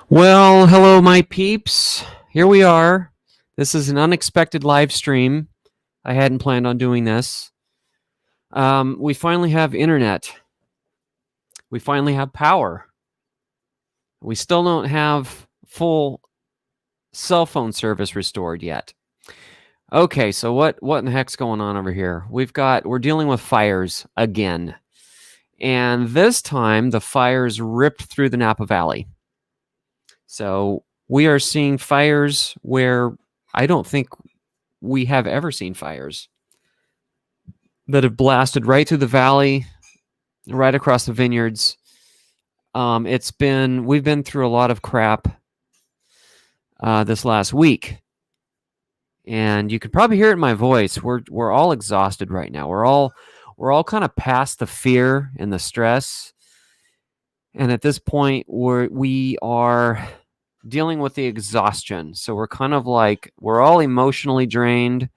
Well, hello, my peeps. Here we are. This is an unexpected live stream. I hadn't planned on doing this. We finally have internet. We finally have power. We still don't have full cell phone service restored yet. Okay, so what in the heck's going on over here? We're dealing with fires again. And this time the fires ripped through the Napa Valley. So we are seeing fires where I don't think we have ever seen fires that have blasted right through the valley, right across the vineyards. We've been through a lot of crap this last week, and you can probably hear it in my voice. We're all exhausted right now. We're all kind of past the fear and the stress, and at this point we are dealing with the exhaustion. So we're kind of like, we're all emotionally drained,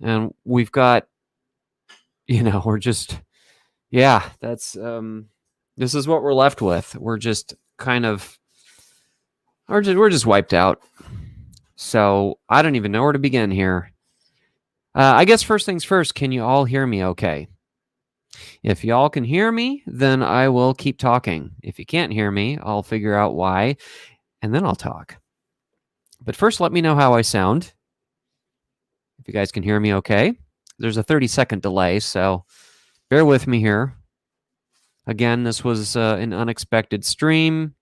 and we've got, we're just, that's, this is what we're left with. We're just kind of, we're just wiped out. So I don't even know where to begin here. I guess first things first, can you all hear me okay? If y'all can hear me, then I will keep talking. If you can't hear me, I'll figure out why, and then I'll talk. But first, let me know how I sound. If you guys can hear me okay. There's a 30-second delay, so bear with me here. Again, this was an unexpected stream.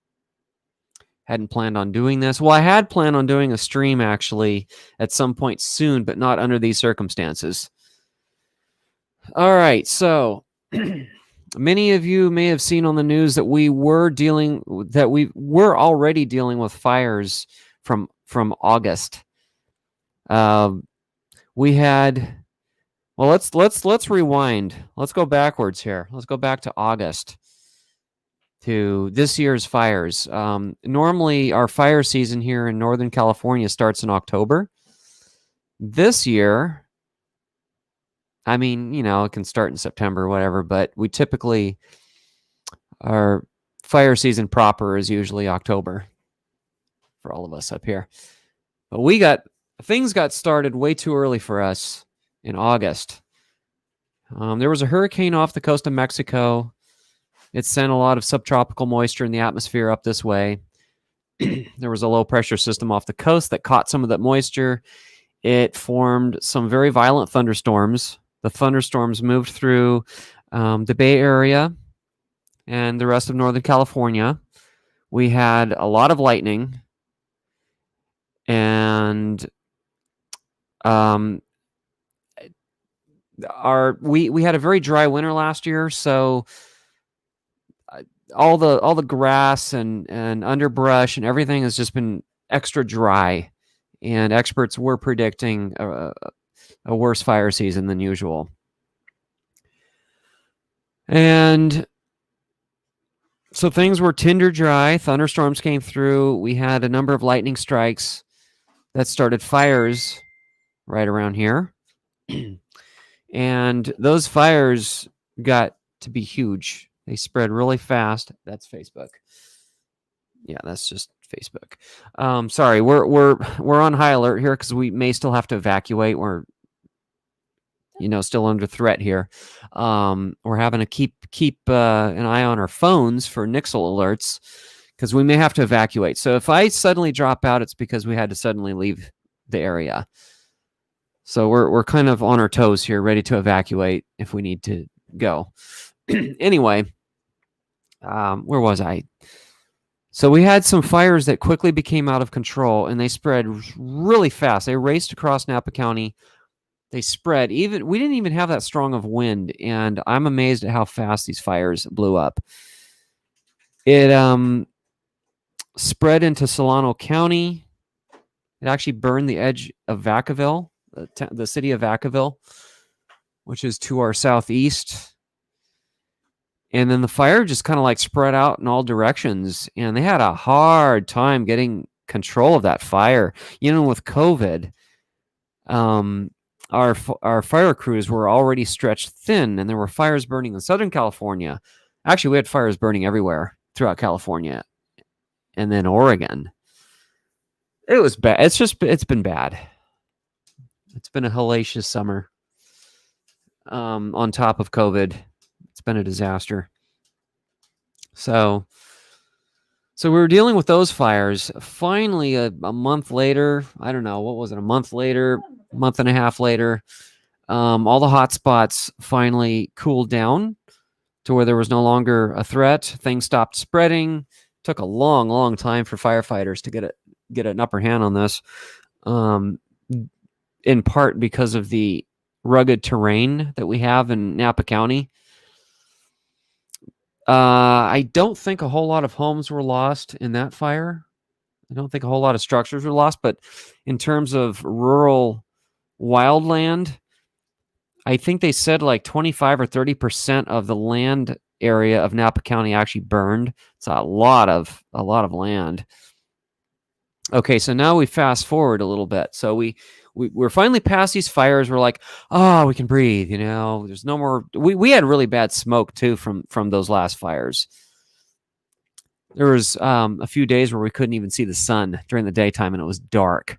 Hadn't planned on doing this. Well, I had planned on doing a stream, actually, at some point soon, but not under these circumstances. All right, so many of you may have seen on the news that we were already dealing with fires from August. We had, well, let's rewind. Let's go backwards here. Let's go back to August, to this year's fires. Normally, our fire season here in Northern California starts in October. This year, I mean, it can start in September or whatever, but we typically, our fire season proper is usually October for all of us up here. But things got started way too early for us in August. There was a hurricane off the coast of Mexico. It sent a lot of subtropical moisture in the atmosphere up this way. There was a low pressure system off the coast that caught some of that moisture. It formed some very violent thunderstorms. The thunderstorms moved through the Bay Area and the rest of Northern California. We had a lot of lightning, and we had a very dry winter last year, so all the grass and underbrush and everything has just been extra dry, and experts were predicting a worse fire season than usual. And so things were tinder dry. Thunderstorms came through. We had a number of lightning strikes that started fires right around here. And those fires got to be huge. They spread really fast. That's Facebook. Yeah, that's just Facebook. Sorry, we're on high alert here because we may still have to evacuate. We're still under threat here. We're having to keep an eye on our phones for Nixle alerts because we may have to evacuate. So if I suddenly drop out, it's because we had to suddenly leave the area. So we're kind of on our toes here, ready to evacuate if we need to go. Anyway, where was I? So we had some fires that quickly became out of control, and they spread really fast. They raced across Napa County. They spread. We didn't even have that strong of wind, and I'm amazed at how fast these fires blew up. It spread into Sonoma County. It actually burned the edge of Vacaville, the city of Vacaville, which is to our southeast. And then the fire just kind of like spread out in all directions, and they had a hard time getting control of that fire. With COVID, our fire crews were already stretched thin, and there were fires burning in Southern California. Actually, we had fires burning everywhere throughout California. and then Oregon. It was bad. It's been bad. It's been a hellacious summer. On top of COVID, it's been a disaster. So we were dealing with those fires. Finally, a month later, I don't know, what was it? A month later, month and a half later, all the hot spots finally cooled down to where there was no longer a threat. Things stopped spreading. Took a long, long time for firefighters to get an upper hand on this, in part because of the rugged terrain that we have in Napa County. I don't think a whole lot of homes were lost in that fire. I don't think a whole lot of structures were lost, but in terms of rural wildland, I think they said like 25 or 30% of the land area of Napa County actually burned. It's a lot of land. Okay, so now we fast forward a little bit. So we're finally past these fires. We're like, oh, we can breathe. There's no more. We had really bad smoke too from those last fires. There was a few days where we couldn't even see the sun during the daytime, and it was dark.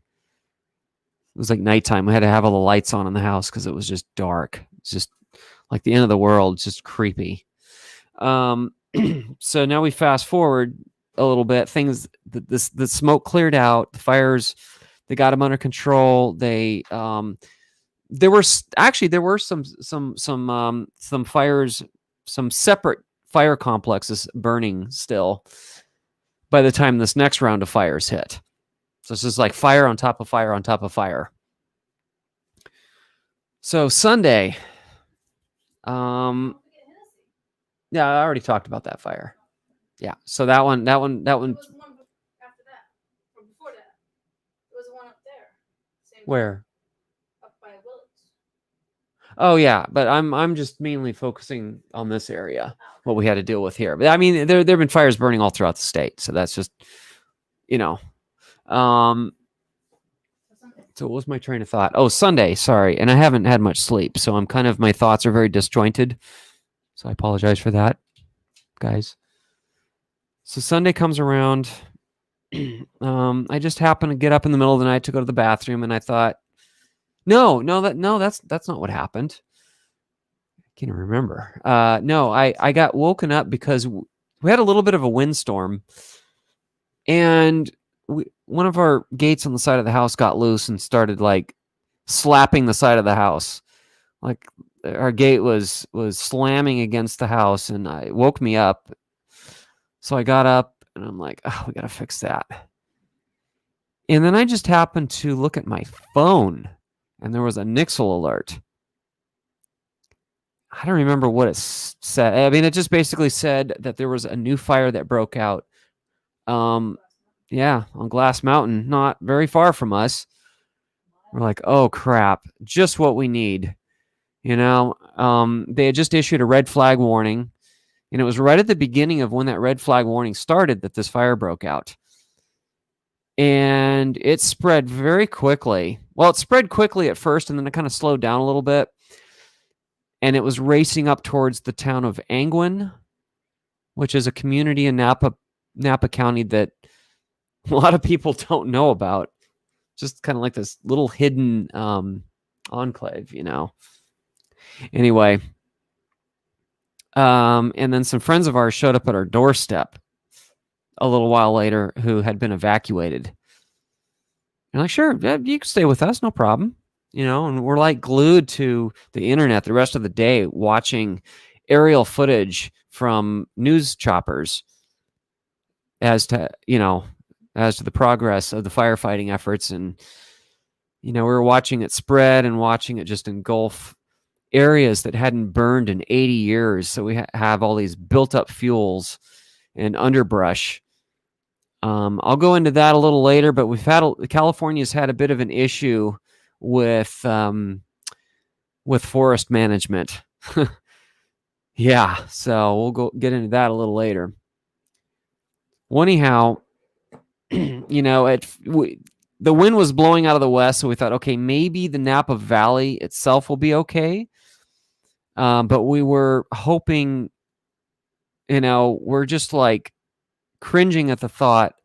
It was like nighttime. We had to have all the lights on in the house because it was just dark. It's just like the end of the world. It's just creepy. So now we fast forward a little bit. The smoke cleared out. The fires, they got them under control. There were some fires, some separate fire complexes burning still by the time this next round of fires hit. So this is like fire on top of fire on top of fire. So Sunday, yeah, I already talked about that fire. Yeah, so that one. There was one after that, or before that. There was one up there. Same Where? Up by Willis. Oh yeah, but I'm just mainly focusing on this area, what we had to deal with here. But I mean, there've been fires burning all throughout the state, so that's just, So what was my train of thought? Oh, Sunday, sorry, and I haven't had much sleep, so my thoughts are very disjointed. So I apologize for that, guys. So Sunday comes around. I just happened to get up in the middle of the night to go to the bathroom, and I thought, that's not what happened. I can't remember. No, I got woken up because we had a little bit of a windstorm, and one of our gates on the side of the house got loose and started like slapping the side of the house. Like our gate was slamming against the house, and it woke me up. So I got up and I'm like, oh, we got to fix that. And then I just happened to look at my phone, and there was a Nixle alert. I don't remember what it said. I mean, it just basically said that there was a new fire that broke out. Yeah, on Glass Mountain, not very far from us. We're like, oh crap, just what we need. They had just issued a red flag warning, and it was right at the beginning of when that red flag warning started that this fire broke out. And it spread very quickly. Well, it spread quickly at first, and then it kind of slowed down a little bit. And it was racing up towards the town of Angwin, which is a community in Napa County that a lot of people don't know about. Just kind of like this little hidden enclave, Anyway, and then some friends of ours showed up at our doorstep a little while later who had been evacuated. And like, sure, yeah, you can stay with us, no problem. And we're like glued to the internet the rest of the day watching aerial footage from news choppers as to the progress of the firefighting efforts. And, we were watching it spread and watching it just engulf areas that hadn't burned in 80 years. So we have all these built up fuels and underbrush. I'll go into that a little later, but California's had a bit of an issue with forest management. Yeah, so we'll get into that a little later. Well, anyhow, the wind was blowing out of the west, so we thought, okay, maybe the Napa Valley itself will be okay. But we were hoping, we're just like cringing at the thought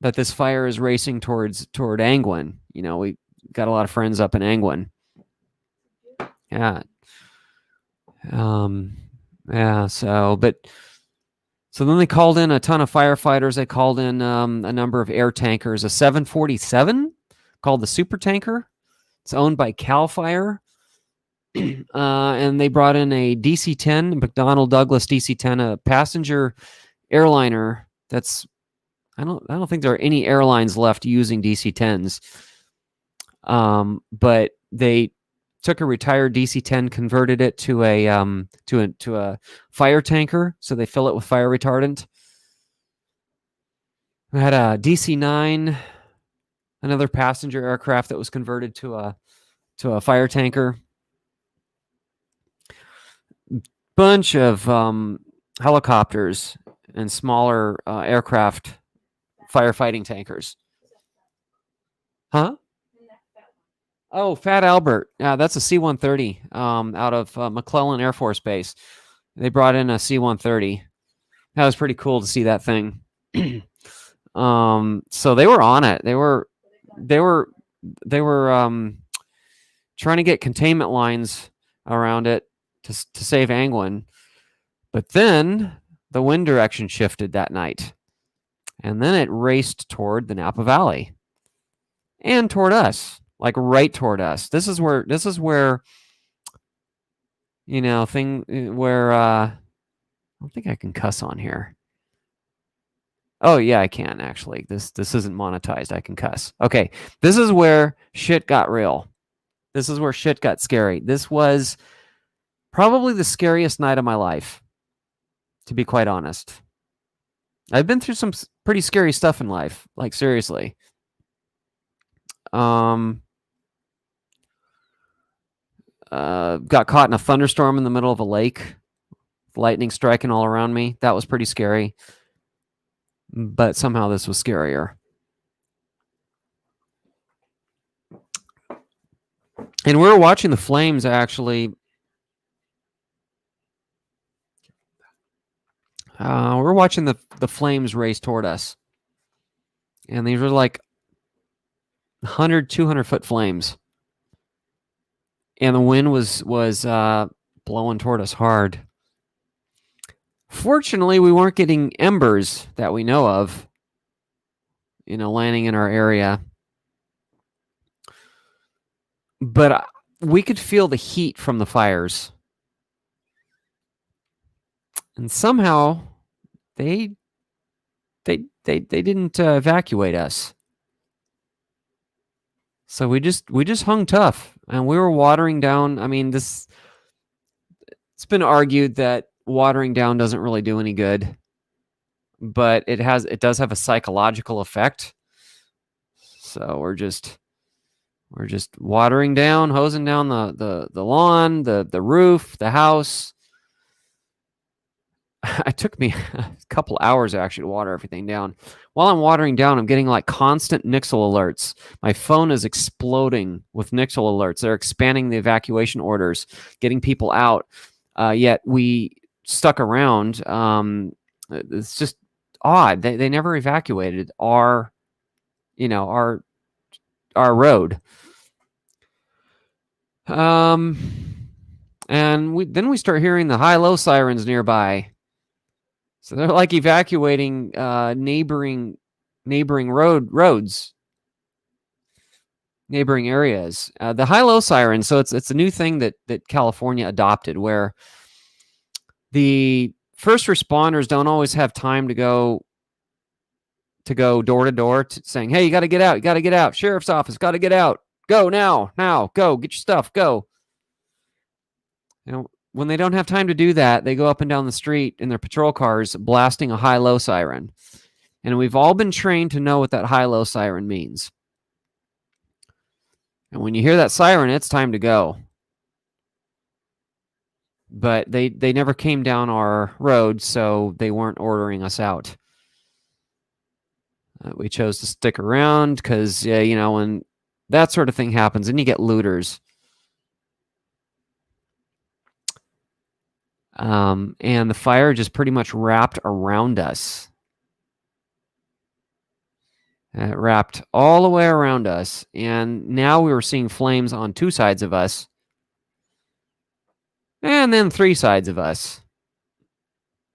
that this fire is racing toward Angwin. You know, we got a lot of friends up in Angwin. Yeah. Yeah. So then they called in a ton of firefighters. They called in a number of air tankers, a 747 called the Super Tanker. It's owned by Cal Fire. And they brought in a DC-10, McDonnell Douglas DC-10, a passenger airliner. I don't think there are any airlines left using DC-10s. But they took a retired DC-10, converted it to a fire tanker, so they fill it with fire retardant. We had a DC-9, another passenger aircraft that was converted to a fire tanker. Bunch of helicopters and smaller aircraft firefighting tankers. Huh? Oh, Fat Albert. Yeah, that's a C-130 out of McClellan Air Force Base. They brought in a C-130. That was pretty cool to see that thing. So they were on it. They were trying to get containment lines around it to save Angwin. But then the wind direction shifted that night. And then it raced toward the Napa Valley and toward us, like right toward us. This is where, you know, where, I don't think I can cuss on here. Oh yeah, I can actually. This isn't monetized. I can cuss. Okay. This is where shit got real. This is where shit got scary. This was probably the scariest night of my life, to be quite honest. I've been through some pretty scary stuff in life, like seriously. Got caught in a thunderstorm in the middle of a lake, lightning striking all around me. That was pretty scary. But somehow this was scarier. And we were watching the flames, actually. We're watching the flames race toward us. And these were like 100, 200-foot flames. And the wind was blowing toward us hard. Fortunately, we weren't getting embers that we know of, you know, landing in our area. But we could feel the heat from the fires. And somehow they didn't evacuate us. So we just hung tough, and we were watering down. I mean, it's been argued that watering down doesn't really do any good, but it does have a psychological effect. So we're just watering down, hosing down the lawn, the roof, the house. It took me a couple hours actually to water everything down. While I'm watering down, I'm getting like constant Nixle alerts. My phone is exploding with Nixle alerts. They're expanding the evacuation orders, getting people out. Yet we stuck around. It's just odd. They never evacuated our road. And then we start hearing the high-low sirens nearby. So they're like evacuating neighboring roads, neighboring areas. The high-low siren. So it's a new thing that California adopted, where the first responders don't always have time to go door to door saying, "Hey, you got to get out! You got to get out! Sheriff's office, got to get out! Go now! Go get your stuff! Go!" You know, when they don't have time to do that, they go up and down the street in their patrol cars blasting a high-low siren. And we've all been trained to know what that high-low siren means. And when you hear that siren, it's time to go. But they never came down our road, so they weren't ordering us out. We chose to stick around because, when that sort of thing happens, then you get looters. And the fire just pretty much wrapped around us. wrapped all the way around us. And now we were seeing flames on 2 sides of us. And then 3 sides of us.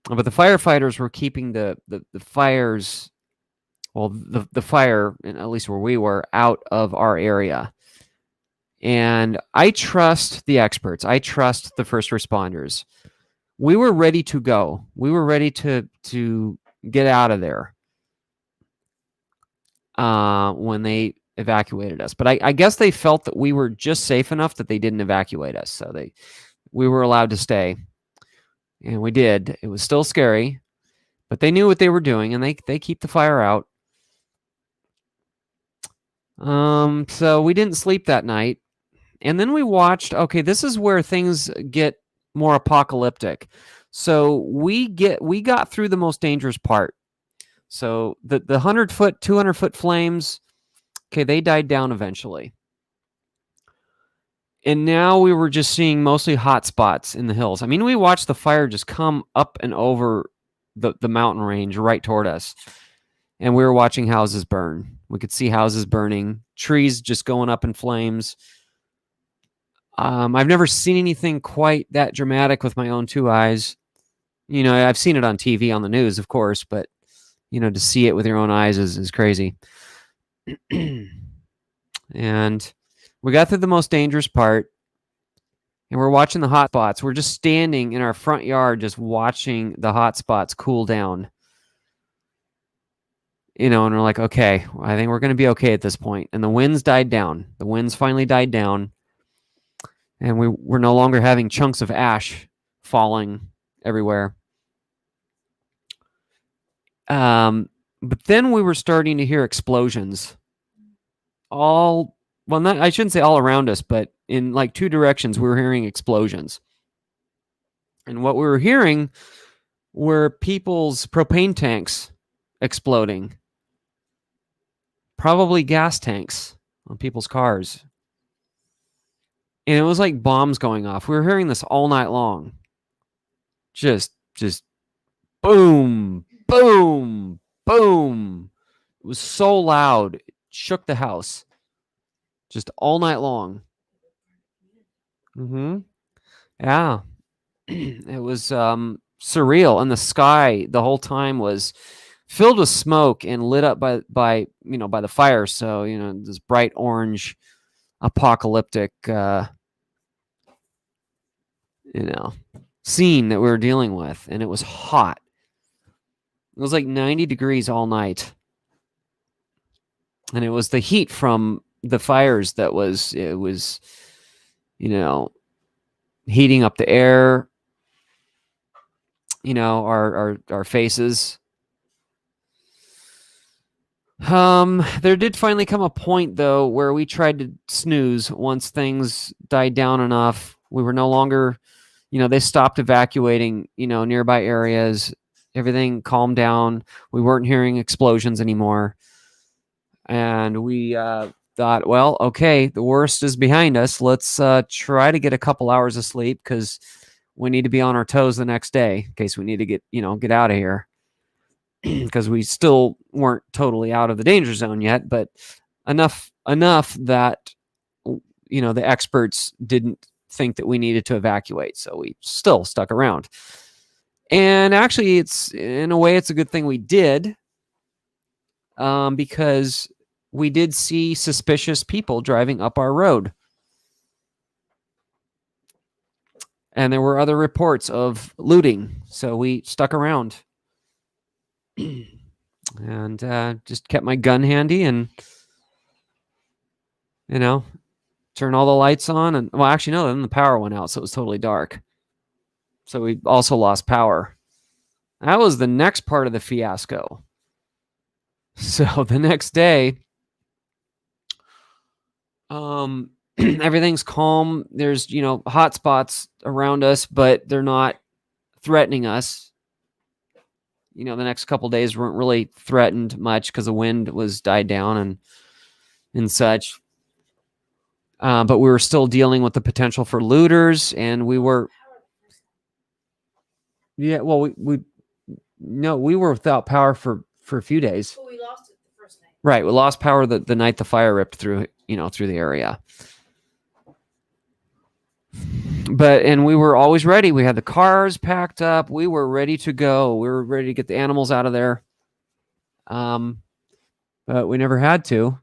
But the firefighters were keeping the fires, well, the fire, at least where we were, out of our area. And I trust the experts. I trust the first responders. We were ready to go. We were ready to get out of there when they evacuated us. But I guess they felt that we were just safe enough that they didn't evacuate us. So we were allowed to stay. And we did. It was still scary, but they knew what they were doing, and they keep the fire out. So we didn't sleep that night. And then we watched, okay, this is where things get more apocalyptic. So we got through the most dangerous part. So the 100-foot, 200-foot flames, okay, they died down eventually. And now we were just seeing mostly hot spots in the hills. I mean, we watched the fire just come up and over the mountain range right toward us. And we were watching houses burn. We could see houses burning, trees just going up in flames. I've never seen anything quite that dramatic with my own 2 eyes. You know, I've seen it on TV, on the news, of course, but, you know, to see it with your own eyes is crazy. And we got through the most dangerous part, and we're watching the hot spots. We're just standing in our front yard just watching the hot spots cool down. You know, and we're like, okay, I think we're going to be okay at this point. And the winds died down. The winds finally died down. And we're no longer having chunks of ash falling everywhere. But then we were starting to hear explosions. I shouldn't say all around us, but in like 2 directions, we were hearing explosions. And what we were hearing were people's propane tanks exploding. Probably gas tanks on people's cars. And it was like bombs going off. We were hearing this all night long. Just boom, boom, boom. It was so loud. It shook the house. Just all night long. Yeah. It was surreal. And the sky the whole time was filled with smoke and lit up by the fire. So, you know, this bright orange apocalyptic scene that we were dealing with, and it was hot. It was like 90 degrees all night, and it was the heat from the fires that was heating up the air, our faces. There did finally come a point, though, where we tried to snooze once things died down enough. We were no longer, they stopped evacuating, nearby areas. Everything calmed down. We weren't hearing explosions anymore. And we thought, well, okay, the worst is behind us. Let's try to get a couple hours of sleep because we need to be on our toes the next day in case we need to get out of here. Because we still weren't totally out of the danger zone yet, but enough that the experts didn't think that we needed to evacuate, so we still stuck around. And actually, it's a good thing we did, because we did see suspicious people driving up our road, and there were other reports of looting, so we stuck around. And just kept my gun handy and, turn all the lights on. And, well, actually, no, then the power went out, so it was totally dark. So we also lost power. That was the next part of the fiasco. So the next day, everything's calm. There's, hot spots around us, but they're not threatening us. The next couple of days weren't really threatened much because the wind was died down and such. But we were still dealing with the potential for looters, and we were. Yeah, well, we were without power for a few days. But we lost it the first night. Right. We lost power the night the fire ripped through, through the area. And we were always ready. We had the cars packed up. We were ready to go. We were ready to get the animals out of there. But we never had to.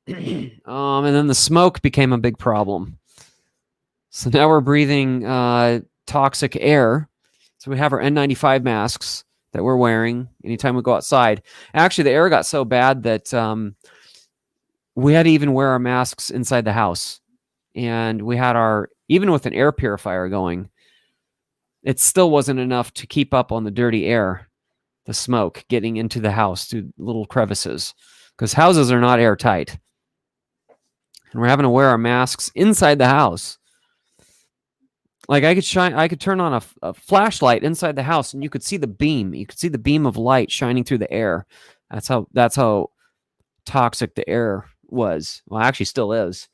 And then the smoke became a big problem. So now we're breathing toxic air. So we have our N95 masks that we're wearing anytime we go outside. Actually, the air got so bad that we had to even wear our masks inside the house. And we had even with an air purifier going, it still wasn't enough to keep up on the dirty air, the smoke getting into the house through little crevices, because houses are not airtight. And we're having to wear our masks inside the house. Like I could turn on a flashlight inside the house and you could see the beam. You could see the beam of light shining through the air. That's how toxic the air was. Well, actually still is.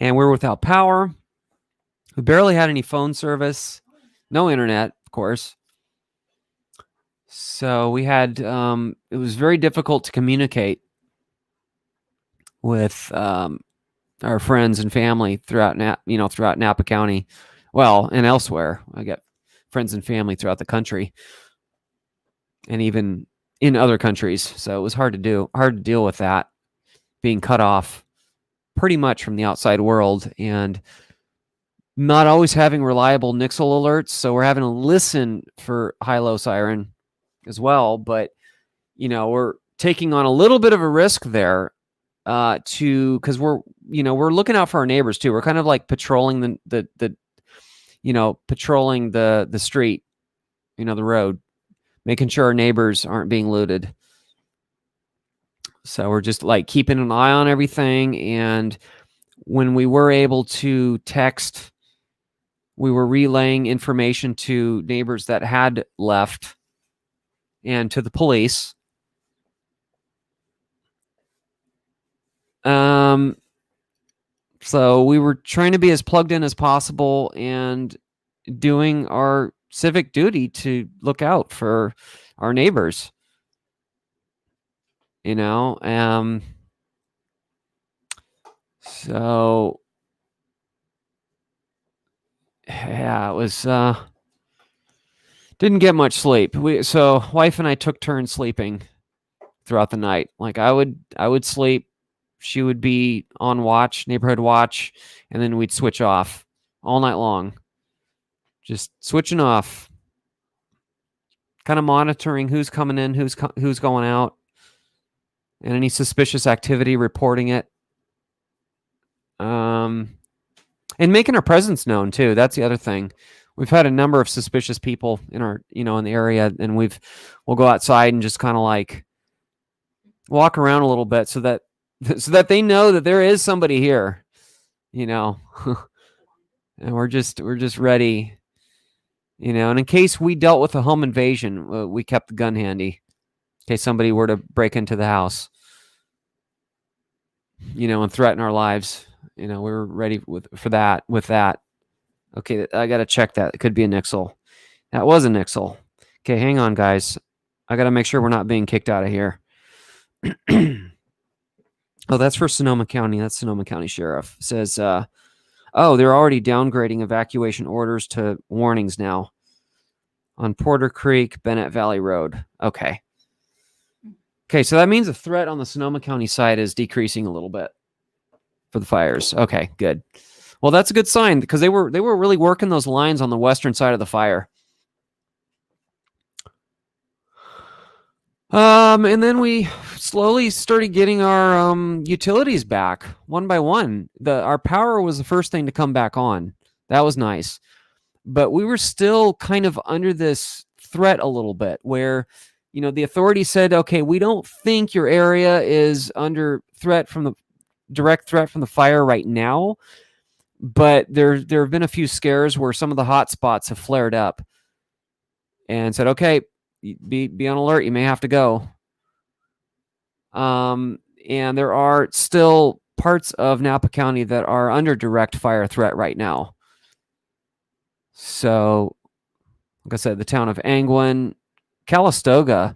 And we're without power. We barely had any phone service. No internet, of course. So we had, it was very difficult to communicate with our friends and family throughout Napa County, well, and elsewhere. I got friends and family throughout the country, and even in other countries. So it was hard to deal with that, being cut off pretty much from the outside world, and not always having reliable Nixle alerts. So we're having to listen for high-low siren as well. But we're taking on a little bit of a risk there. Because we're looking out for our neighbors too. We're kind of like patrolling patrolling the street, the road, making sure our neighbors aren't being looted. So we're just like keeping an eye on everything. And when we were able to text, we were relaying information to neighbors that had left and to the police. So we were trying to be as plugged in as possible and doing our civic duty to look out for our neighbors. So yeah, it was didn't get much sleep. So wife and I took turns sleeping throughout the night. Like I would sleep, she would be on watch, neighborhood watch, and then we'd switch off all night long. Just switching off, kind of monitoring who's coming in, who's going out, and any suspicious activity, reporting it. And making our presence known too. That's the other thing. We've had a number of suspicious people in our, in the area, and we'll go outside and just kind of like walk around a little bit so that they know that there is somebody here, and we're just ready, and in case we dealt with a home invasion, we kept the gun handy in case somebody were to break into the house, and threaten our lives. We were ready with that. Okay, I got to check that. It could be a Nixle. That was a Nixle. Okay, hang on, guys. I got to make sure we're not being kicked out of here. Oh, that's for Sonoma County. That's Sonoma County Sheriff. It says, they're already downgrading evacuation orders to warnings now on Porter Creek, Bennett Valley Road. Okay. Okay, so that means the threat on the Sonoma County side is decreasing a little bit for the fires. Okay, good. Well, that's a good sign because they were really working those lines on the western side of the fire. And then we slowly started getting our utilities back one by one. Our power was the first thing to come back on. That was nice. But we were still kind of under this threat a little bit where, the authorities said, okay, we don't think your area is under direct threat from the fire right now. But there have been a few scares where some of the hot spots have flared up and said, okay, be on alert. You may have to go. And there are still parts of Napa County that are under direct fire threat right now. So, like I said, the town of Angwin, Calistoga,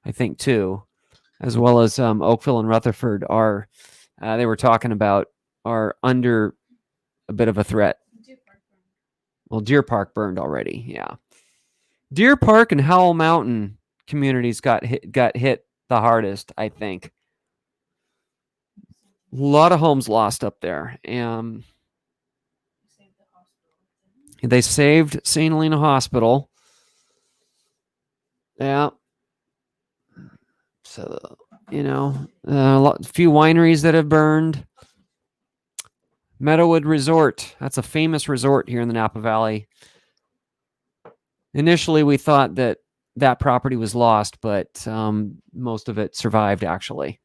I think, too, as well as Oakville and Rutherford are, they were talking about, are under a bit of a threat. Well, Deer Park burned already, yeah. Deer Park and Howell Mountain communities got hit the hardest, I think. A lot of homes lost up there. They saved St. Helena Hospital. Yeah. So, a few wineries that have burned. Meadowood Resort. That's a famous resort here in the Napa Valley. Initially, we thought that property was lost, but most of it survived, actually.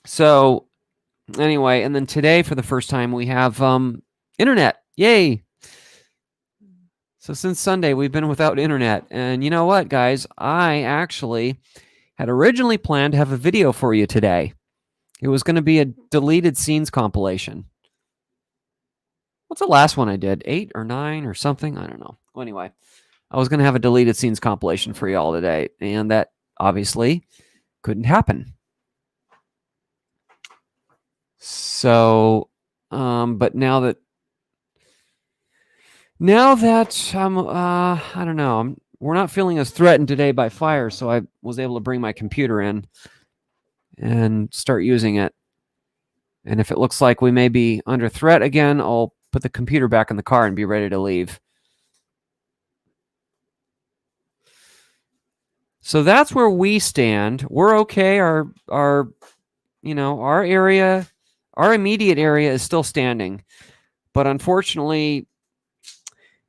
So, anyway, and then today, for the first time, we have internet. Yay! So since Sunday, we've been without internet. And you know what, guys? I actually had originally planned to have a video for you today. It was going to be a deleted scenes compilation. What's the last one I did? 8 or 9 or something? I don't know. Well, anyway, I was going to have a deleted scenes compilation for you all today. And that obviously couldn't happen. So, but now that I don't know, we're not feeling as threatened today by fire, so I was able to bring my computer in and start using it. And if it looks like we may be under threat again, I'll put the computer back in the car and be ready to leave. So that's where we stand. We're okay. Our area, our immediate area is still standing. But unfortunately,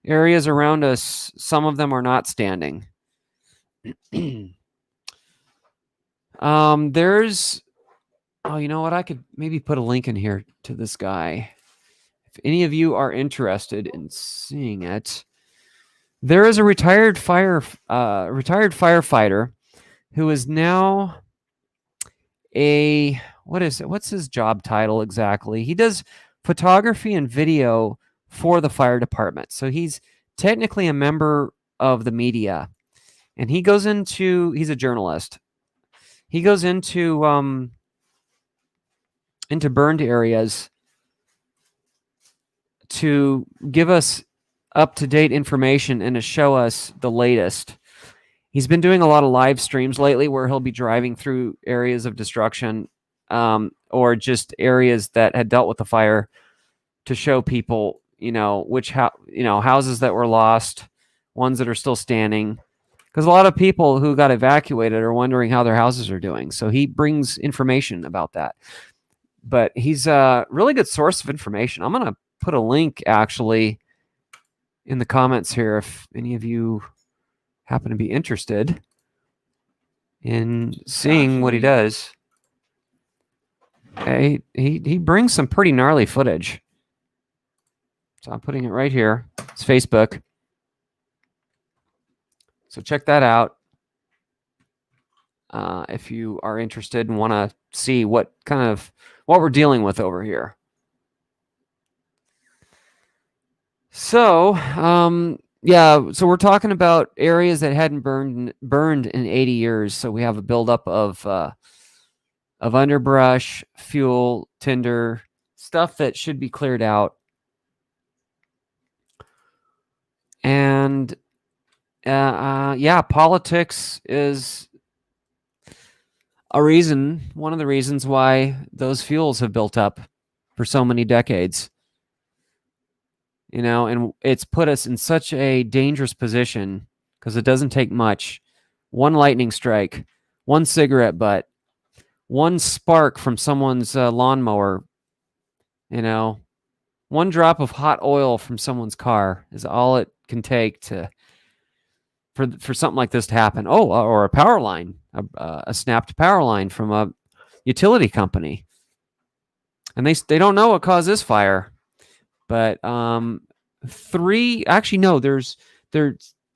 areas around us, some of them are not standing. There's, you know what? I could maybe put a link in here to this guy. If any of you are interested in seeing it, there is a retired firefighter who is now what's his job title exactly? He does photography and video for the fire department. So he's technically a member of the media. And he's a journalist. He goes into burned areas to give us up-to-date information and to show us the latest. He's been doing a lot of live streams lately where he'll be driving through areas of destruction or just areas that had dealt with the fire to show people, houses that were lost, ones that are still standing. Because a lot of people who got evacuated are wondering how their houses are doing. So he brings information about that. But he's a really good source of information. I'm going to put a link, actually, in the comments here if any of you happen to be interested in seeing what he does. Okay, he brings some pretty gnarly footage. So I'm putting it right here. It's Facebook. So check that out if you are interested and want to see what we're dealing with over here. So, so we're talking about areas that hadn't burned in 80 years. So we have a buildup of underbrush, fuel, tinder, stuff that should be cleared out. And politics is one of the reasons why those fuels have built up for so many decades. And it's put us in such a dangerous position because it doesn't take much. One lightning strike, one cigarette butt, one spark from someone's lawnmower, one drop of hot oil from someone's car is all it can take for something like this to happen. Oh, or a power line, a snapped power line from a utility company. And they don't know what caused this fire. But there's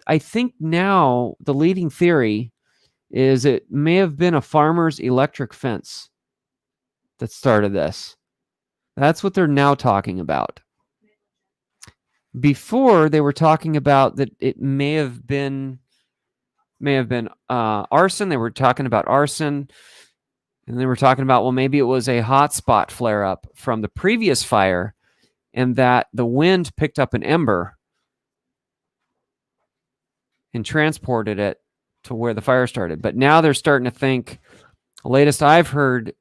I think now the leading theory is it may have been a farmer's electric fence that started this. That's what they're now talking about. Before they were talking about that it may have been arson. They were talking about arson, and they were talking about, well, maybe it was a hotspot flare up from the previous fire, and that the wind picked up an ember and transported it to where the fire started. But now they're starting to think, the latest I've heard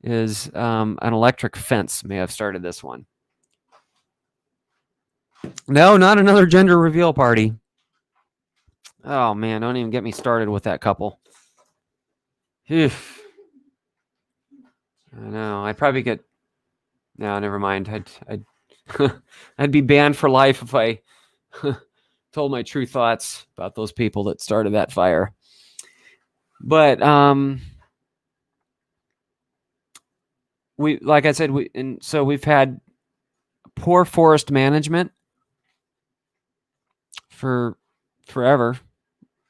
is an electric fence may have started this one. No, not another gender reveal party. Oh man, don't even get me started with that couple. Phew. I know. I'd probably get. No, never mind. I'd I'd be banned for life if I told my true thoughts about those people that started that fire. But like I said, so we've had poor forest management for forever.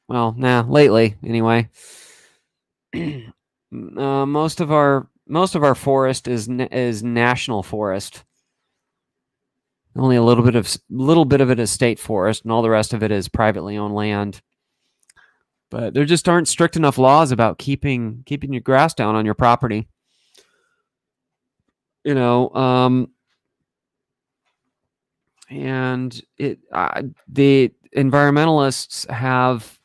Well, lately anyway. Most of our forest is national forest. Only a little bit of it is state forest, and all the rest of it is privately owned land. But there just aren't strict enough laws about keeping your grass down on your property. You know, and the environmentalists have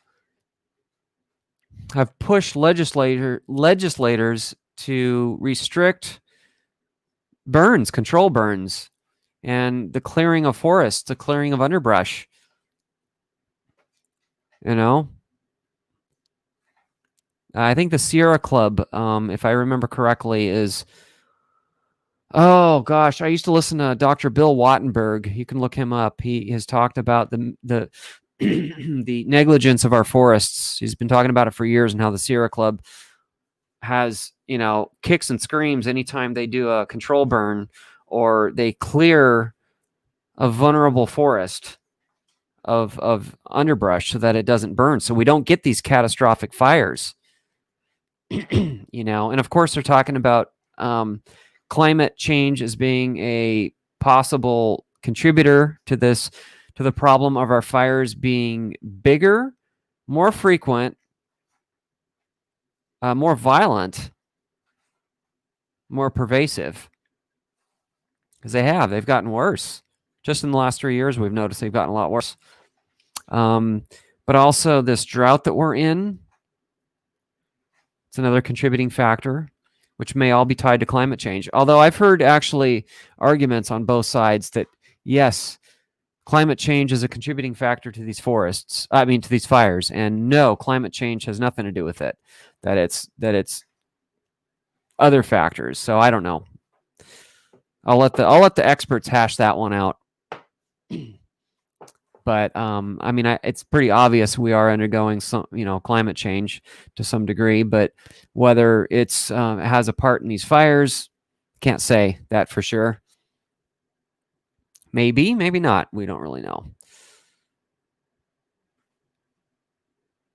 pushed legislators to restrict burns, control burns, and the clearing of forests, the clearing of underbrush. You know, I think the Sierra Club, if I remember correctly, is, oh gosh, I used to listen to Dr. Bill Wattenberg. You can look him up. He has talked about the the negligence of our forests. He's been talking about it for years, and how the Sierra Club has, kicks and screams anytime they do a control burn or they clear a vulnerable forest of underbrush so that it doesn't burn, so we don't get these catastrophic fires. And of course they're talking about climate change as being a possible contributor to the problem of our fires being bigger, more frequent, more violent, more pervasive. Because they've gotten worse. Just in the last 3 years, we've noticed they've gotten a lot worse. But also this drought that we're in, it's another contributing factor, which may all be tied to climate change. Although I've heard actually arguments on both sides that, yes, climate change is a contributing factor to these to these fires. And no, climate change has nothing to do with it. That it's other factors. So I don't know. I'll let the experts hash that one out. But it's pretty obvious we are undergoing some, climate change to some degree. But whether it has a part in these fires, can't say that for sure. Maybe not. We don't really know.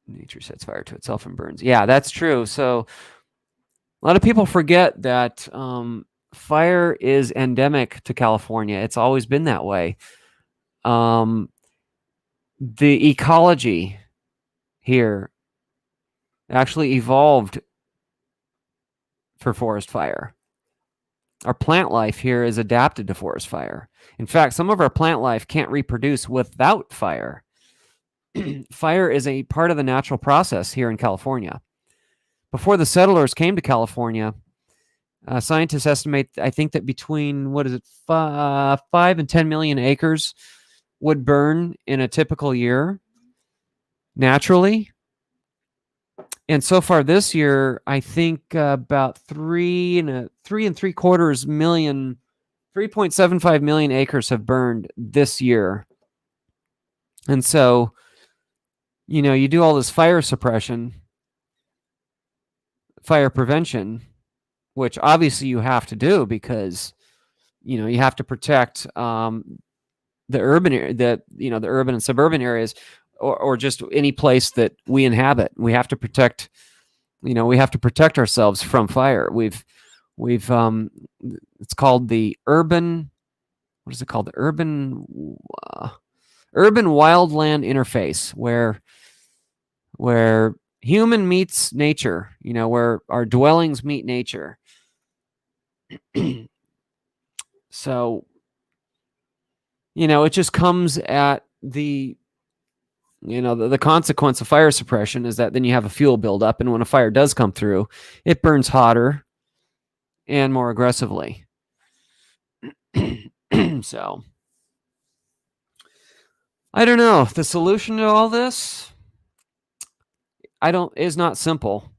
Nature sets fire to itself and burns. Yeah, that's true. So a lot of people forget that fire is endemic to California. It's always been that way. The ecology here actually evolved for forest fire. Our plant life here is adapted to forest fire. In fact, some of our plant life can't reproduce without fire. Fire is a part of the natural process here in California. Before the settlers came to California, scientists estimate, I think, that between 5 and 10 million acres would burn in a typical year naturally. And so far this year, I think about 3.75 million acres have burned this year. And so, you do all this fire suppression, fire prevention, which obviously you have to do because, you have to protect the urban and suburban areas, or just any place that we inhabit. We have to protect, ourselves from fire. We've it's called the urban what is it called? The urban wildland interface, where human meets nature, where our dwellings meet nature. So, it just comes at the consequence of fire suppression is that then you have a fuel buildup, and when a fire does come through, it burns hotter and more aggressively. So, I don't know. The solution to all this, is not simple.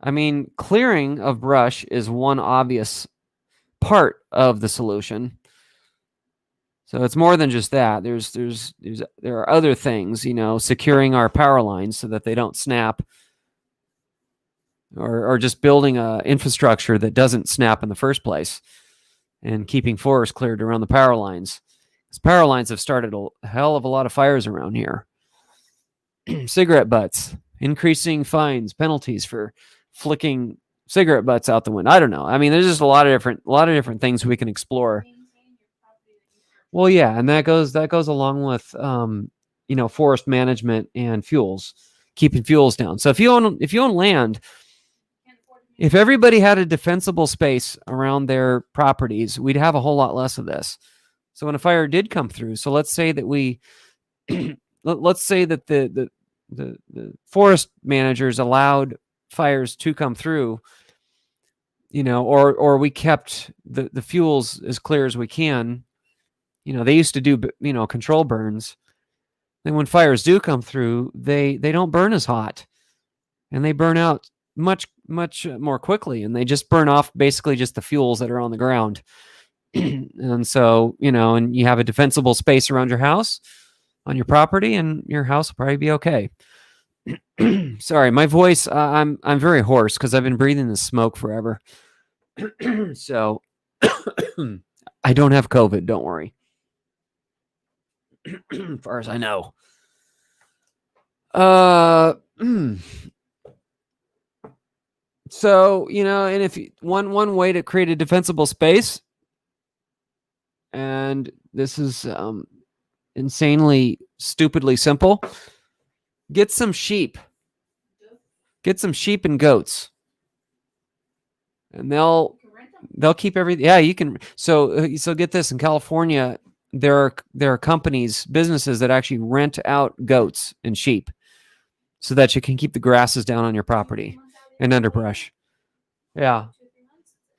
I mean, clearing of brush is one obvious part of the solution. So it's more than just that. There are other things, securing our power lines so that they don't snap, or just building a infrastructure that doesn't snap in the first place, and keeping forests cleared around the power lines. Because power lines have started a hell of a lot of fires around here. Cigarette butts, increasing fines, penalties for flicking cigarette butts out the window. I don't know. I mean, there's just a lot of different things we can explore. Well, yeah, and that goes along with forest management and fuels, keeping fuels down. So if you own land, if everybody had a defensible space around their properties, we'd have a whole lot less of this. So when a fire did come through, so let's say that the forest managers allowed fires to come through, or we kept the fuels as clear as we can. They used to do, control burns. Then when fires do come through, they don't burn as hot, and they burn out much more quickly, and they just burn off basically just the fuels that are on the ground. And so, and you have a defensible space around your house, on your property, and your house will probably be okay. Sorry, my voice, I'm very hoarse because I've been breathing the smoke forever. So I don't have COVID, don't worry. As far as I know. So, and if one way to create a defensible space, and this is insanely, stupidly simple, get some sheep and goats, and they'll keep everything. Yeah, you can. So get this. In California, there are companies, businesses that actually rent out goats and sheep so that you can keep the grasses down on your property and underbrush. Yeah.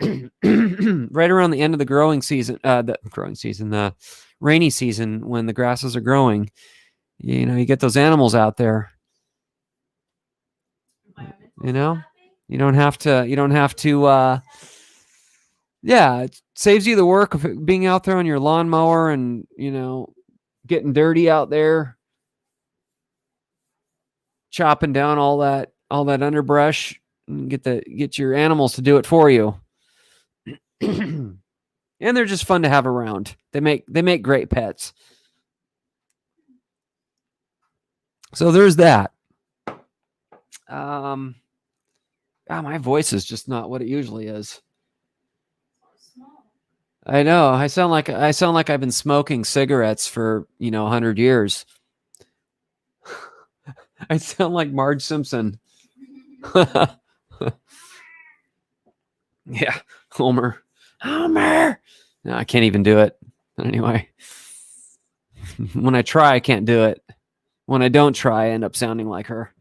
Right around the end of the growing season, the rainy season, when the grasses are growing, you get those animals out there. You don't have to, yeah, it saves you the work of being out there on your lawnmower and, getting dirty out there, chopping down all that underbrush, and get your animals to do it for you. And they're just fun to have around. They make great pets. So there's that. My voice is just not what it usually is. I know. I sound like I've been smoking cigarettes for 100 years. I sound like Marge Simpson. Yeah, Homer. No, I can't even do it. But anyway, when I try, I can't do it. When I don't try, I end up sounding like her.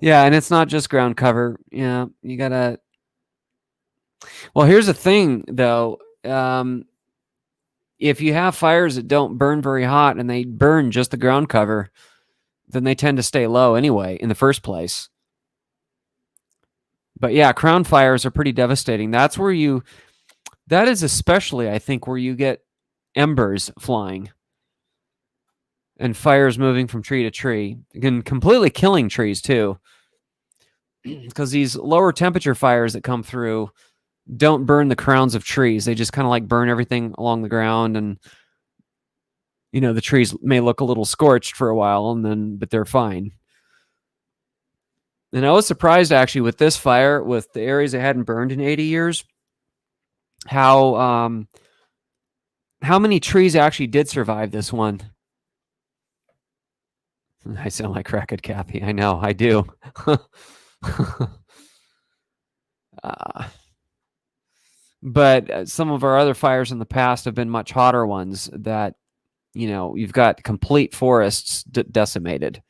Yeah, and it's not just ground cover. Yeah, you gotta. Well, here's the thing, though. If you have fires that don't burn very hot and they burn just the ground cover, then they tend to stay low anyway in the first place. But yeah, crown fires are pretty devastating. That is especially, I think, where you get embers flying and fires moving from tree to tree, and completely killing trees too. Because these lower temperature fires that come through don't burn the crowns of trees. They just kind of like burn everything along the ground, and the trees may look a little scorched for a while, but they're fine. And I was surprised actually with this fire, with the areas that hadn't burned in 80 years. how many trees actually did survive this one. I sound like Cracked Kathy. I know, I do. But some of our other fires in the past have been much hotter ones that, you've got complete forests decimated.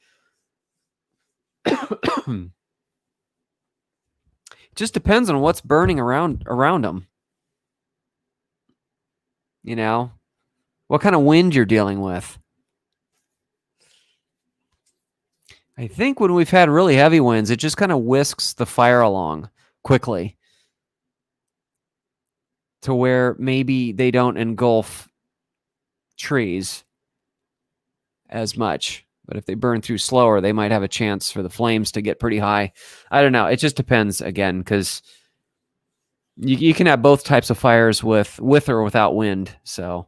Just depends on what's burning around them. What kind of wind you're dealing with. I think when we've had really heavy winds, it just kind of whisks the fire along quickly to where maybe they don't engulf trees as much. But if they burn through slower, they might have a chance for the flames to get pretty high. I don't know. It just depends, again, because you can have both types of fires with or without wind. So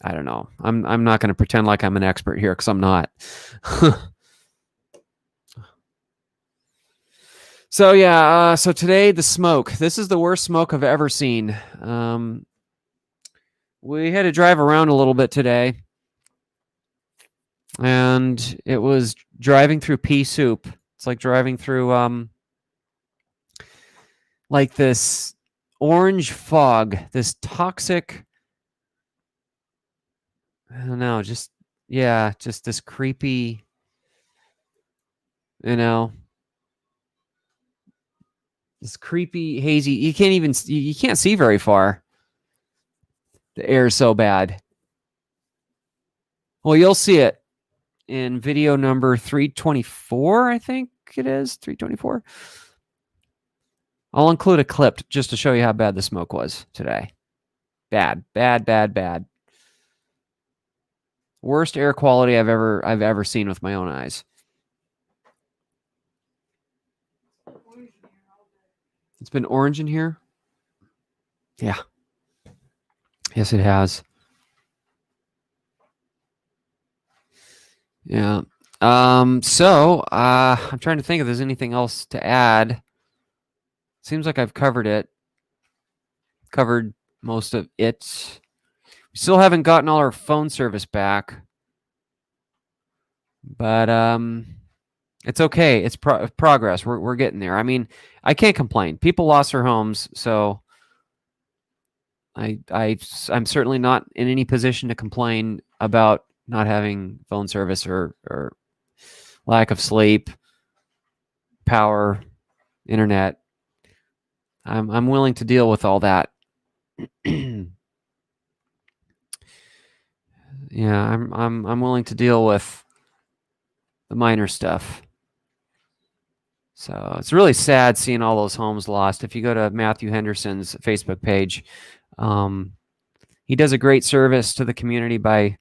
I don't know. I'm not going to pretend like I'm an expert here, because I'm not. So yeah, so today the smoke. This is the worst smoke I've ever seen. We had to drive around a little bit today, and it was driving through pea soup. It's like driving through like this orange fog, this toxic, I don't know, just this creepy, this creepy, hazy. You can't see very far. The air is so bad. Well, you'll see it in video number 324, I think it is, 324. I'll include a clip just to show you how bad the smoke was today. Bad. Worst air quality I've ever seen with my own eyes. It's been orange in here? Yeah. Yes, it has. Yeah. So I'm trying to think if there's anything else to add. Seems like I've covered most of it. We still haven't gotten all our phone service back, but it's okay. It's progress. We're getting there. I mean, I can't complain. People lost their homes, so I'm certainly not in any position to complain about not having phone service or lack of sleep, power, internet. I'm willing to deal with all that. Yeah, I'm willing to deal with the minor stuff. So it's really sad seeing all those homes lost. If you go to Matthew Henderson's Facebook page, he does a great service to the community by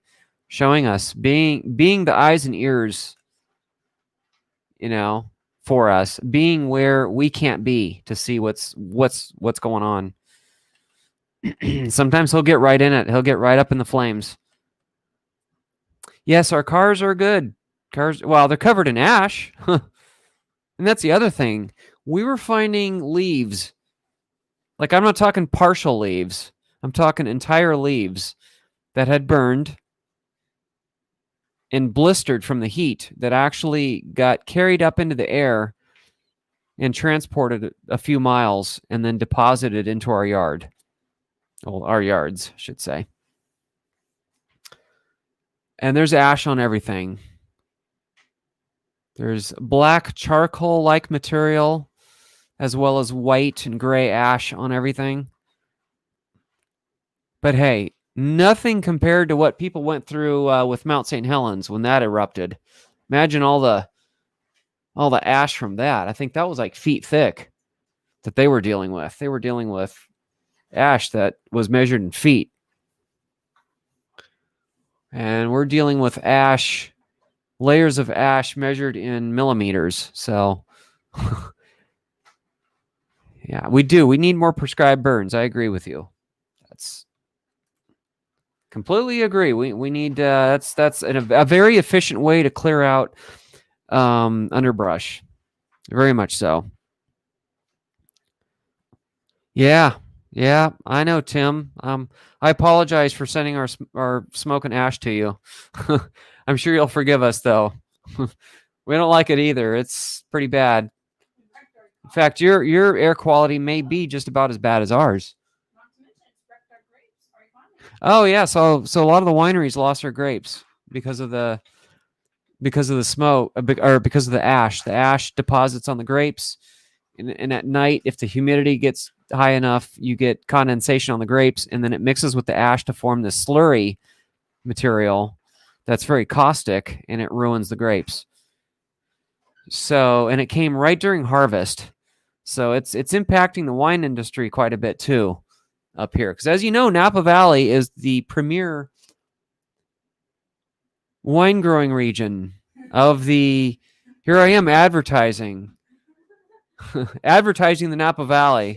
showing us, being the eyes and ears, for us, being where we can't be to see what's going on. Sometimes he'll get right in it. He'll get right up in the flames. Yes, our cars are good. Well, they're covered in ash. And that's the other thing. We were finding leaves. Like, I'm not talking partial leaves. I'm talking entire leaves that had burned and blistered from the heat that actually got carried up into the air and transported a few miles and then deposited into our yard. Well, our yards, I should say. And there's ash on everything. There's black charcoal-like material, as well as white and gray ash on everything. But hey, nothing compared to what people went through with Mount St. Helens when that erupted. Imagine all the ash from that. I think that was like feet thick that they were dealing with. They were dealing with ash that was measured in feet. And we're dealing with ash, layers of ash measured in millimeters. So, yeah, we do. We need more prescribed burns. I agree with you. That's completely agree. We need that's a very efficient way to clear out underbrush. Very much so. Yeah. Yeah, I know, Tim. I apologize for sending our smoke and ash to you. I'm sure you'll forgive us, though. We don't like it either. It's pretty bad. In fact, your air quality may be just about as bad as ours. Oh yeah, so a lot of the wineries lost their grapes because of the smoke, or because of the ash. The ash deposits on the grapes, and at night, if the humidity gets high enough, you get condensation on the grapes, and then it mixes with the ash to form this slurry material that's very caustic, and it ruins the grapes. So, and it came right during harvest. So it's impacting the wine industry quite a bit too up here. Because as you know, Napa Valley is the premier wine growing region of the. Here I am advertising, advertising the Napa Valley.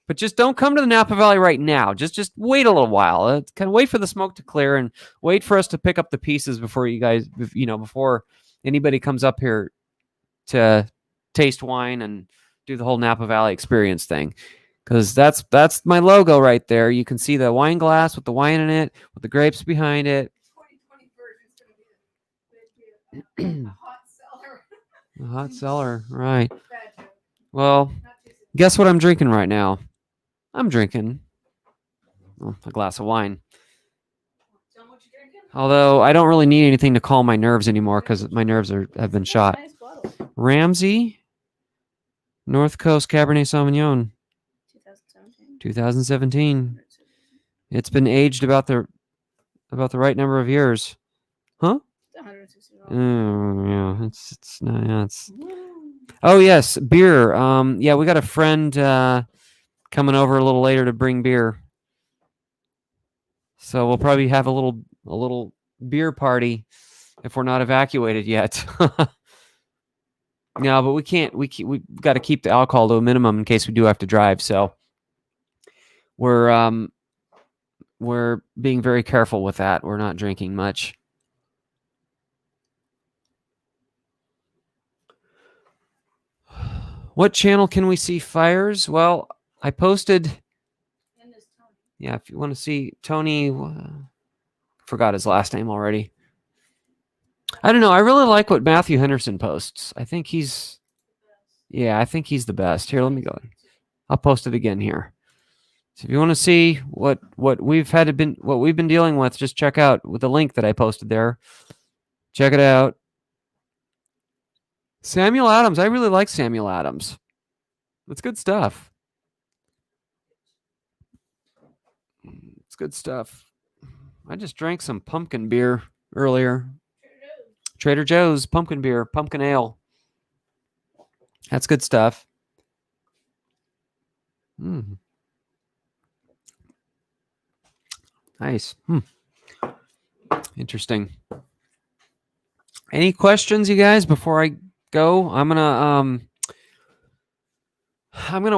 But just don't come to the Napa Valley right now. Just wait a little while. Kind of wait for the smoke to clear and wait for us to pick up the pieces before you guys, before anybody comes up here to taste wine and do the whole Napa Valley experience thing. Because that's my logo right there. You can see the wine glass with the wine in it, with the grapes behind it. 2020 version is going to be a hot cellar. A hot cellar, right. Bad joke. Well, guess what I'm drinking right now? I'm drinking a glass of wine. Tell 'em what you're drinking. Although I don't really need anything to calm my nerves anymore because my nerves have been shot. Nice bottle. Ramsey North Coast Cabernet Sauvignon, 2017. 2017. It's been aged about the right number of years. Huh? $160. Oh, yeah, it's not. Yeah, it's. Oh yes, beer. Yeah, we got a friend coming over a little later to bring beer. So we'll probably have a little beer party if we're not evacuated yet. No, but we can't. We got to keep the alcohol to a minimum in case we do have to drive. So we're being very careful with that. We're not drinking much. What channel can we see fires? Well, I posted. Yeah, if you want to see Tony, forgot his last name already. I don't know. I really like what Matthew Henderson posts. I think he's the best. Here, let me go. I'll post it again here. So if you want to see what we've been dealing with, just check out with the link that I posted there. Check it out. Samuel Adams. I really like Samuel Adams. That's good stuff. It's good stuff. I just drank some pumpkin beer earlier. Trader Joe's pumpkin beer, pumpkin ale. That's good stuff. Nice. Interesting. Any questions, you guys, before I go? I'm gonna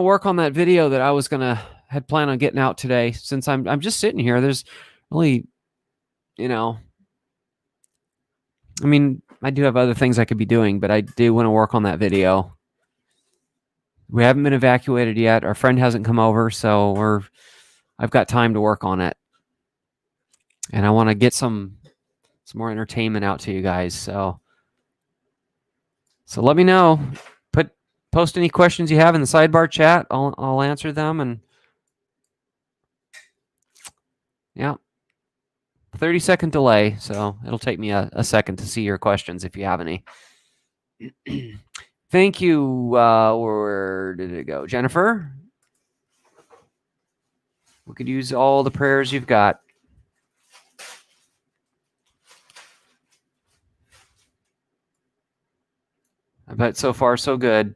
work on that video that I had planned on getting out today. Since I'm just sitting here, there's really, I mean, I do have other things I could be doing, but I do want to work on that video. We haven't been evacuated yet. Our friend hasn't come over, so I've got time to work on it. And I want to get some more entertainment out to you guys. So let me know. Post any questions you have in the sidebar chat. I'll answer them. And yeah, 30-second delay. So it'll take me a second to see your questions if you have any. Thank you. Where did it go? Jennifer? We could use all the prayers you've got. I bet so far so good.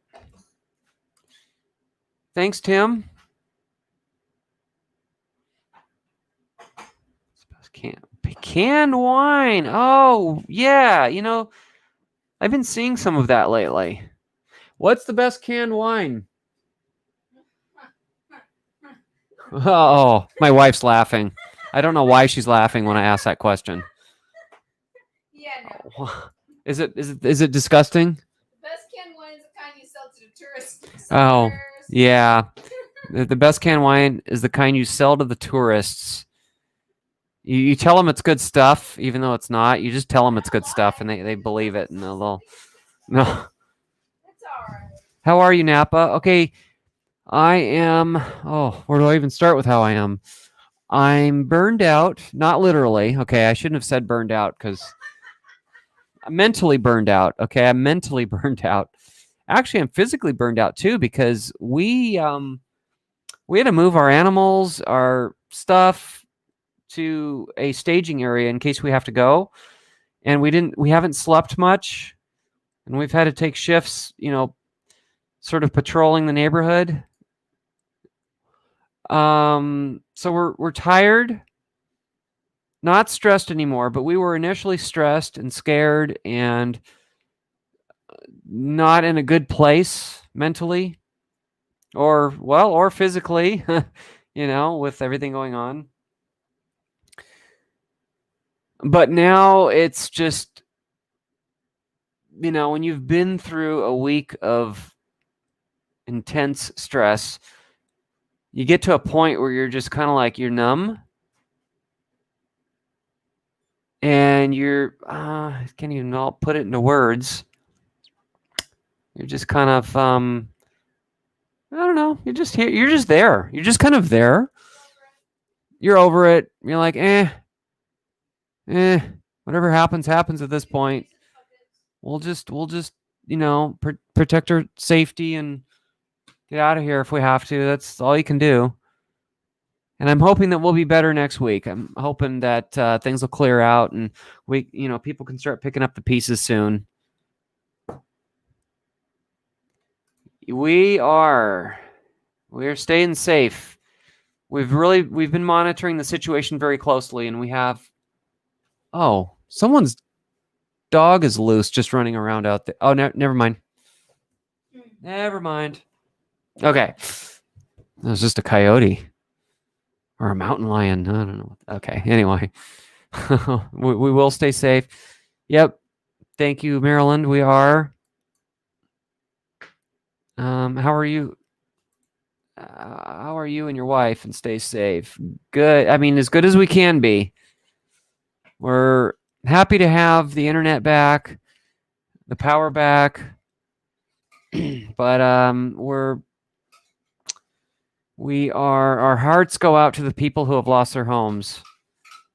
Thanks, Tim. Pecan wine. Oh, yeah. I've been seeing some of that lately. What's the best canned wine? Oh, my wife's laughing. I don't know why she's laughing when I ask that question. Yeah, no. Is it disgusting? The best canned wine is the kind you sell to the tourists. Oh, yeah. The best canned wine is the kind you sell to the tourists. You tell them it's good stuff, even though it's not. You just tell them it's good stuff, and they believe it, and they'll no. It's alright. How are you, Napa? Okay, I am. Oh, where do I even start with how I am? I'm burned out, not literally. Okay, I shouldn't have said burned out because I'm mentally burned out. Okay, I'm mentally burned out. Actually, I'm physically burned out too because we had to move our animals, our stuff to a staging area in case we have to go, and we haven't slept much, and we've had to take shifts, sort of patrolling the neighborhood. So we're tired, not stressed anymore, but we were initially stressed and scared and not in a good place mentally or physically, with everything going on. But now it's just, when you've been through a week of intense stress, you get to a point where you're just kind of like you're numb and I can't even put it into words. You're just kind of I don't know, you're just here, you're just there, you're just kind of there, you're over it, you're like whatever happens at this point. We'll just protect our safety and get out of here if we have to. That's all you can do. And I'm hoping that we'll be better next week. I'm hoping that things will clear out and people can start picking up the pieces soon. We're staying safe. We've been monitoring the situation very closely, and we have. Oh, someone's dog is loose, just running around out there. Oh, never mind. Never mind. Okay, it was just a coyote. Or a mountain lion. I don't know. Okay. Anyway, we will stay safe. Yep. Thank you, Maryland. We are. How are you? How are you and your wife? And stay safe. Good. I mean, as good as we can be. We're happy to have the internet back, the power back, but our hearts go out to the people who have lost their homes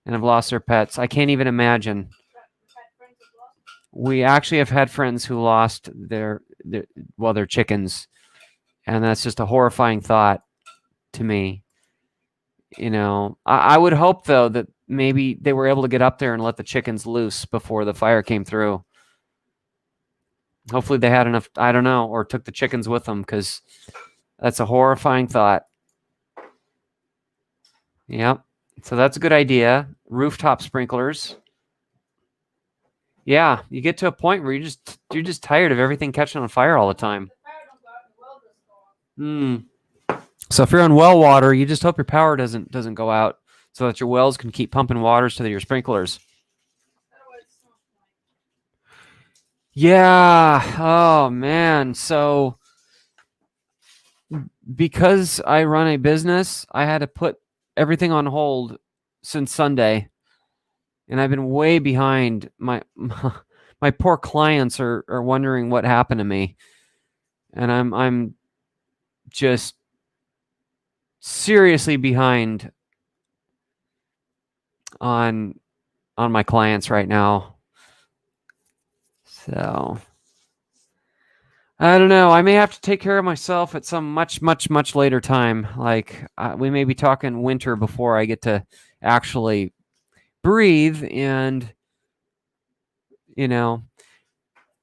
and have lost their pets. I can't even imagine. We actually have had friends who lost their chickens, and that's just a horrifying thought to me. I would hope though that maybe they were able to get up there and let the chickens loose before the fire came through. Hopefully they had enough, I don't know, or took the chickens with them, because that's a horrifying thought. Yep. So that's a good idea. Rooftop sprinklers. Yeah, you get to a point where you're just tired of everything catching on fire all the time. So if you're on well water, you just hope your power doesn't go out, so that your wells can keep pumping waters to your sprinklers. Yeah. Oh man. So because I run a business, I had to put everything on hold since Sunday, and I've been way behind. My poor clients are wondering what happened to me, and I'm just seriously behind on my clients right now. So I don't know. I may have to take care of myself at some much, much, much later time. Like we may be talking winter before I get to actually breathe, and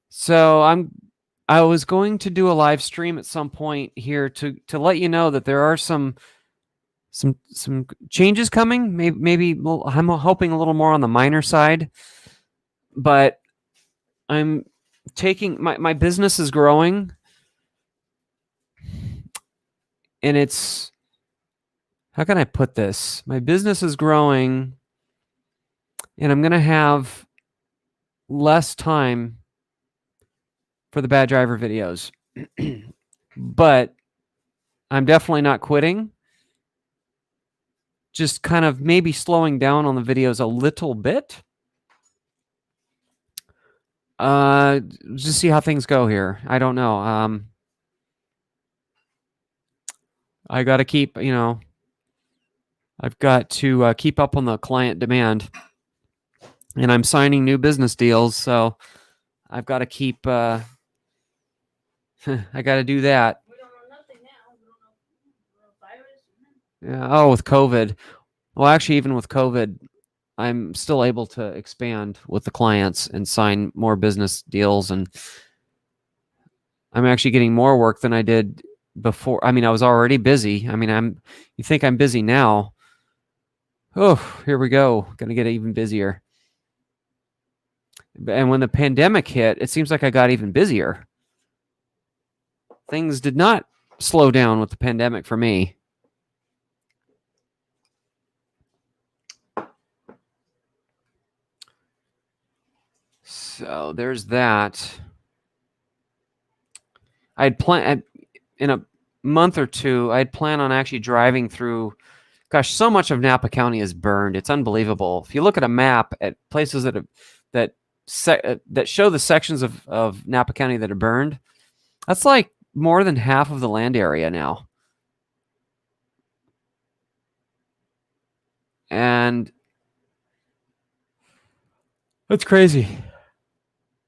So I was going to do a live stream at some point here to let you know that there are some changes coming. Maybe I'm hoping a little more on the minor side, but I'm taking my business is growing, and it's, how can I put this? My business is growing, and I'm going to have less time for the bad driver videos. But I'm definitely not quitting. Just kind of maybe slowing down on the videos a little bit. Just see how things go here. I don't know. I got to keep, I've got to keep up on the client demand. And I'm signing new business deals, so I've got to keep, I got to do that. We don't know nothing now. We don't know virus. Yeah. Oh, with COVID. Well, actually, even with COVID, I'm still able to expand with the clients and sign more business deals. And I'm actually getting more work than I did before. I mean, I was already busy. I mean, you think I'm busy now. Oh, here we go. Gonna get even busier. And when the pandemic hit, it seems like I got even busier. Things did not slow down with the pandemic for me. So there's that. I'd planned in a month or two, I'd plan on actually driving through. Gosh, so much of Napa County is burned. It's unbelievable. If you look at a map at places that show the sections of Napa County that are burned, that's like more than half of the land area now. And that's crazy.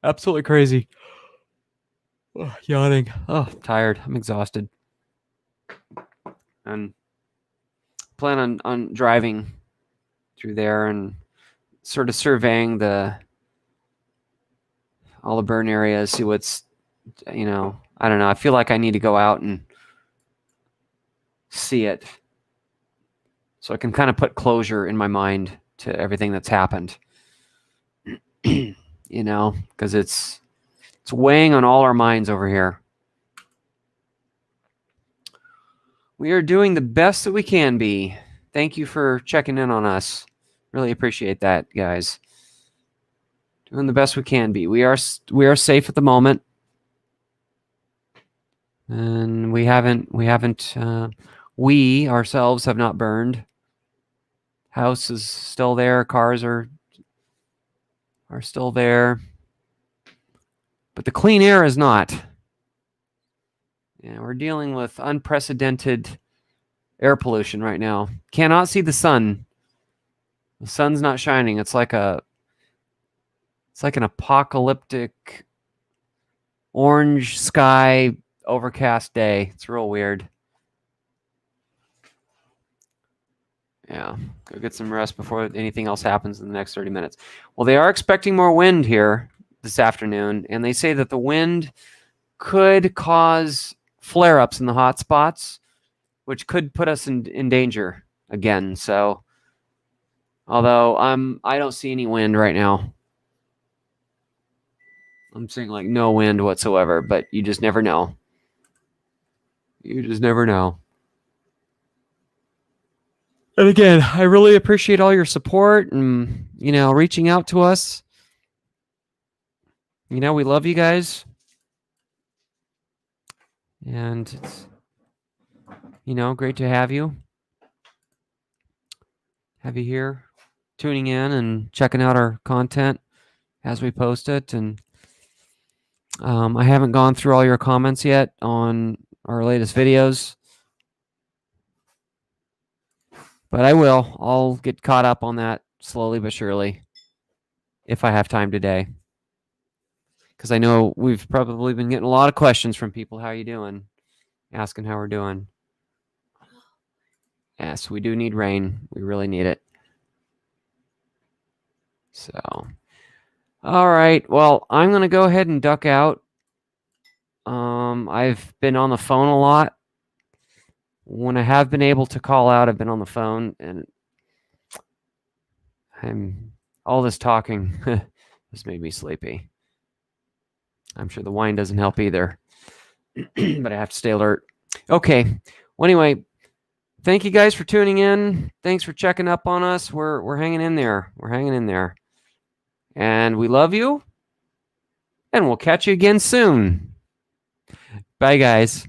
Absolutely crazy. Oh, yawning. Oh, tired. I'm exhausted. And plan on driving through there and sort of surveying all the burn areas, see what's, I don't know. I feel like I need to go out and see it so I can kind of put closure in my mind to everything that's happened. Because it's weighing on all our minds over here. We are doing the best that we can be. Thank you for checking in on us. Really appreciate that, guys. Doing the best we can be. We are safe at the moment, and we ourselves have not burned. House is still there. Cars are still there, but the clean air is not. Yeah, we're dealing with unprecedented air pollution right now. Cannot see the sun. The sun's not shining. It's like an apocalyptic orange sky, overcast day. It's real weird. Yeah, go get some rest before anything else happens in the next 30 minutes. Well, they are expecting more wind here this afternoon, and they say that the wind could cause flare-ups in the hot spots, which could put us in danger again. So, although I don't see any wind right now. I'm seeing like no wind whatsoever, but you just never know. You just never know. And again, I really appreciate all your support and, reaching out to us. We love you guys. And it's, great to have you. Have you here, tuning in and checking out our content as we post it. And I haven't gone through all your comments yet on our latest videos, but I will. I'll get caught up on that slowly but surely if I have time today. Because I know we've probably been getting a lot of questions from people. How you doing? Asking how we're doing. Yes, we do need rain. We really need it. So, all right. Well, I'm going to go ahead and duck out. I've been on the phone a lot. When I have been able to call out, I've been on the phone, and all this talking has made me sleepy. I'm sure the wine doesn't help either, but I have to stay alert. Okay. Well, anyway, thank you guys for tuning in. Thanks for checking up on us. We're hanging in there. We're hanging in there. And we love you. And we'll catch you again soon. Bye, guys.